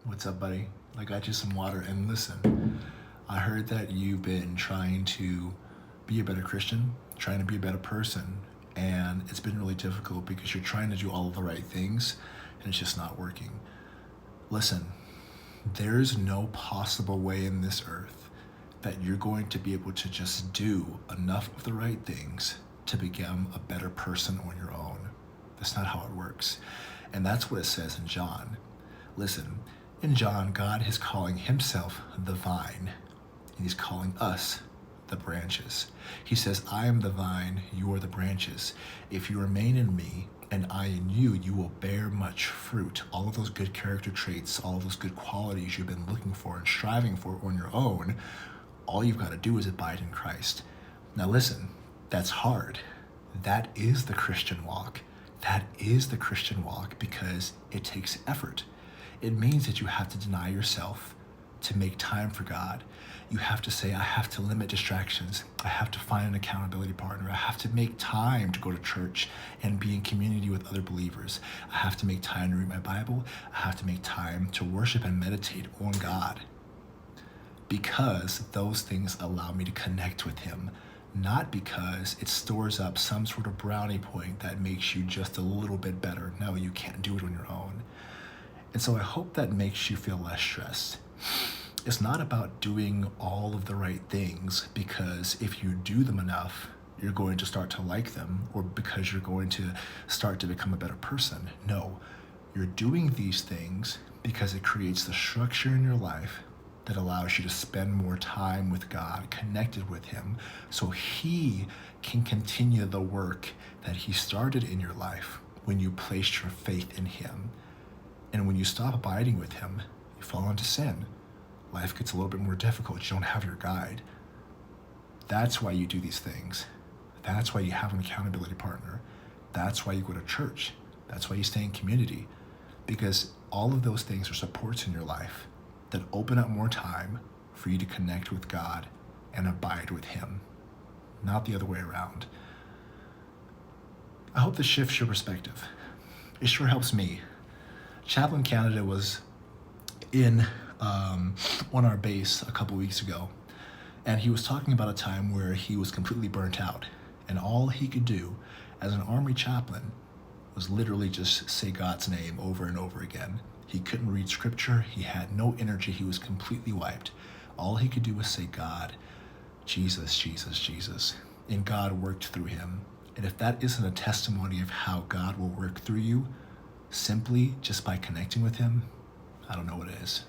What's up, buddy? I got you some water. And listen, I heard that you've been trying to be a better Christian, trying to be a better person, and it's been really difficult because you're trying to do all of the right things and it's just not working. Listen, there's no possible way in this earth that you're going to be able to just do enough of the right things to become a better person on your own. That's not how it works. And that's what it says in John. Listen, in John, God is calling himself the vine, and he's calling us the branches. He says, I am the vine, you are the branches. If you remain in me and I in you, you will bear much fruit. All of those good character traits, all of those good qualities you've been looking for and striving for on your own, all you've got to do is abide in Christ. Now listen, that's hard. That is the Christian walk. That is the Christian walk because it takes effort. It means that you have to deny yourself to make time for God. You have to say, I have to limit distractions. I have to find an accountability partner. I have to make time to go to church and be in community with other believers. I have to make time to read my Bible. I have to make time to worship and meditate on God because those things allow me to connect with him, not because it stores up some sort of brownie point that makes you just a little bit better. No, you can't do it on your own. And so I hope that makes you feel less stressed. It's not about doing all of the right things because if you do them enough, you're going to start to like them or because you're going to start to become a better person. No, you're doing these things because it creates the structure in your life that allows you to spend more time with God, connected with him, so he can continue the work that he started in your life when you placed your faith in him. And when you stop abiding with him, you fall into sin. Life gets a little bit more difficult. You don't have your guide. That's why you do these things. That's why you have an accountability partner. That's why you go to church. That's why you stay in community. Because all of those things are supports in your life that open up more time for you to connect with God and abide with him, not the other way around. I hope this shifts your perspective. It sure helps me. Chaplain Canada was on our base a couple weeks ago, and he was talking about a time where he was completely burnt out, and all he could do as an army chaplain was literally just say God's name over and over again. He couldn't read scripture. He had no energy. He was completely wiped. All he could do was say God, Jesus, Jesus, Jesus, and God worked through him. And if that isn't a testimony of how God will work through you, simply just by connecting with him, I don't know what it is.